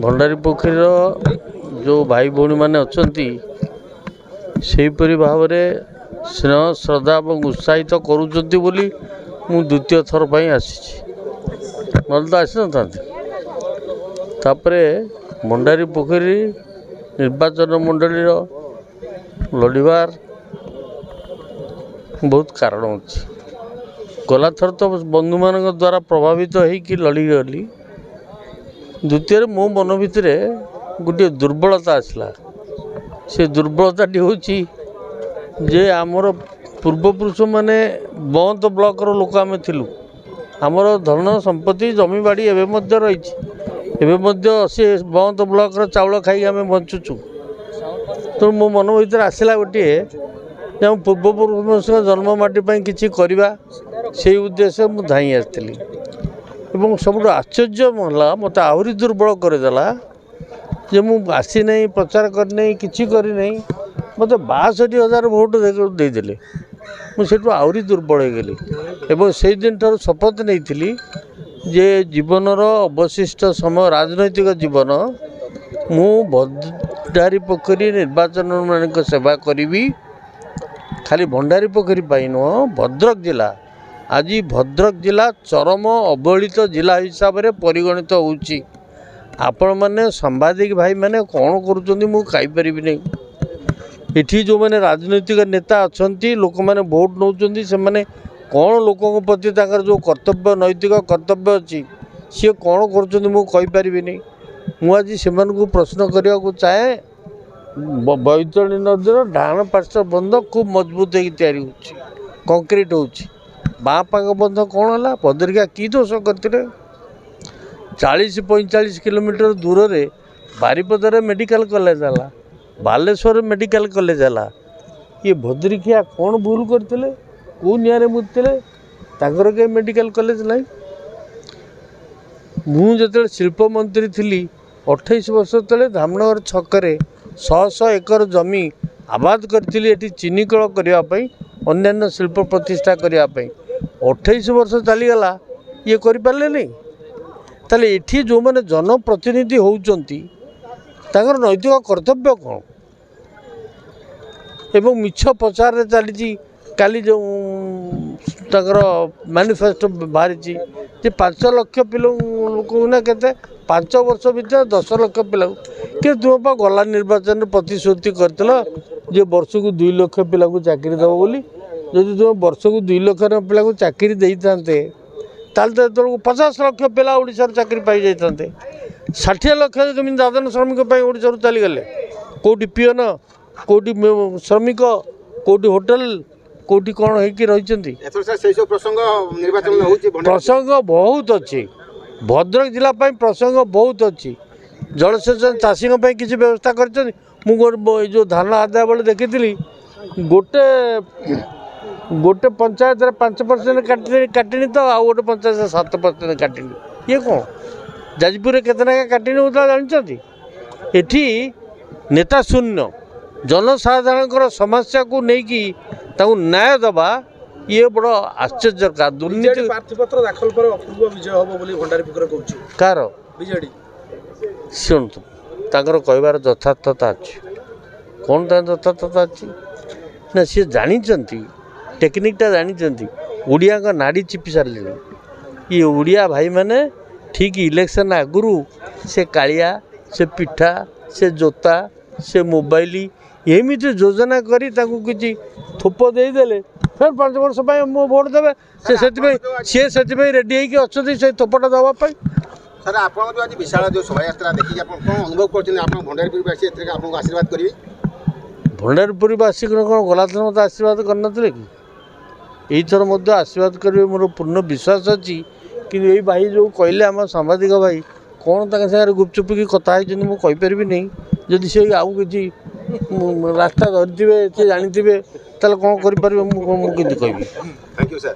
भंडारी पोखरी जो भाई भौणी मैंने अच्छा सेहीपरी भाव में स्नेह श्रद्धा और उत्साहित करुँच बोली मु द्वितीय थर पर आसी ना तो आसी न था भंडारी पोखरी निर्वाचन मंडली लड़ार बहुत कारण अच्छी गला थर तो बंधु मान द्वारा प्रभावित होगी लड़ीगली द्वितीय मो मन भितर गोटे दुर्बलता आसला से दुर्बलताटी हूँ जे आमर पूर्वपुरुष माने बंत ब्लॉकर लोक आम थिलु आमर धन संपत्ति जमी बाड़ी एवं रही से बंत ब्लॉक चाउल खाई आम बंचुचु तो मो मन भर आसला गोटे पूर्वपुरुष जन्ममाटी किसी करवा से उद्देश्य मुझे धाई आसती सब आश्चर्य है मत आहरी दुर्बल करदेला जे मु आसी नहीं प्रचार करनी किसी करनी मत 62,000 भोट देदेले मुझे आहरी दुर्बल हो गली एवं से दिन ठार शपथ नहीं थी जे जीवनर अवशिष्ट समय राजनैतिक जीवन मु भंडारी पोखरी निर्वाचन मान सेवा करी खाली भंडारी पोखरी पाई नुह भद्रक जिला आज भद्रक जिला चरम अवहेलित जिला हिसाब से परिगणित होउची आपण मैंने सांबादिक भाई मैंने कौन करूँगी नहीं इठी जो मैंने राजनैतिक नेता अच्छा लोक मैंने भोट नौ से कौन लोकों प्रति जो कर्तव्य नैतिक कर्तव्य अच्छी सी कौन करी नहीं मुझे से प्रश्न करने को चाहे बैतरणी नदीर डाण पार्श्व बंध खूब मजबूत हो कंक्रीट हो बाँ पाक बंध कौन है पदरिका की दोष करते 40-45 किलोमीटर दूर रे बारिपदार मेडिकल कॉलेज है बालेश्वर मेडिकल कॉलेज है ये भद्रिकिया कौन भूल करते कौ निआरे मुझते कहीं मेडिकल कॉलेज ना मुझे शिल्प मंत्री थी 28 वर्ष तले धामनगर छकरे 100 एकर जमी आबाद करी चीनी कल करने अन्य शिल्प प्रतिष्ठा करने 28 वर्ष चलीगला ये करें नहीं ताले एठी जो मैंने जनप्रतिनिधि होउचंती ताकर नैतिक कर्तव्य कौन एवं मिछ प्रचार चली काली जो मैनिफेस्टो बाहरी 5 लाख पिला ना के 5 वर्ष भर 10 लाख पिला कि तुम पा गला निर्वाचन प्रतिश्रुति करथिल जे वर्ष को 2 लाख पिला को चाकरी देव बोली जदि तुम वर्ष को 2 लाख पिला को चाकरी देते ताल तो 50 लाख पिला ओडिशार चाकरी पाई जाते 60 लाख जमीन दादन श्रमिक ओडिशा चलीगले कौटी पियन कौटी श्रमिक कौटी होटेल कौटी कौन होती प्रसंग बहुत अच्छी भद्रक जिला प्रसंग बहुत अच्छी जलसेचन चाषी किसी व्यवस्था कर जो धान आदाय बेले देखी गोटे गोटे पंचायत 5% काटिनी तो आउ गोटे पंचायत 7% काटिनी ये कौन जाजपुर केतना काटिनी होता जानते एठी नेता शून्य जनसाधारण समस्या को लेकिन न्याय दबा ये बड़ आश्चर्य का दुर्नीति प्रार्थीपत्र दाखल पर अपूर्व विजय हम बोली भंडारी पोखरी कहूँ कार बीजेडी शुणु ताकर कहबार यथार्थता अच्छी कौन यथार्थता अच्छी ना सी जानी टेक्निकटा जानी ओडिया का नाड़ी चिपी सारे ये ओडिया भाई मैंने ठीक इलेक्शन आगुरी से कालिया से पिठा से जोता से मोबाइल एमती योजना करी किसी थोप देदेले फिर 5 वर्ष मो भोट देवे से रेडी होती से थोपटा देवाई सर आप आज विशाल जो शोभा यात्रा देखिए कौन अनुभव कर भंडारीपुरवासी आपको आशीर्वाद करेंगे भंडारीपुरवासी कौन गला थर मत आशीर्वाद करते कि यहीथर मध्य आशीर्वाद करेंगे मोर पूर्ण विश्वास अच्छी कि यही भाई जो कहले आम सांबादिक भाई कौन सागर गुपचुप की कथा मुझे नहीं जदि से आउ कि रास्ता धरी थे जानते कौन कर कहबी थैंक यू सर।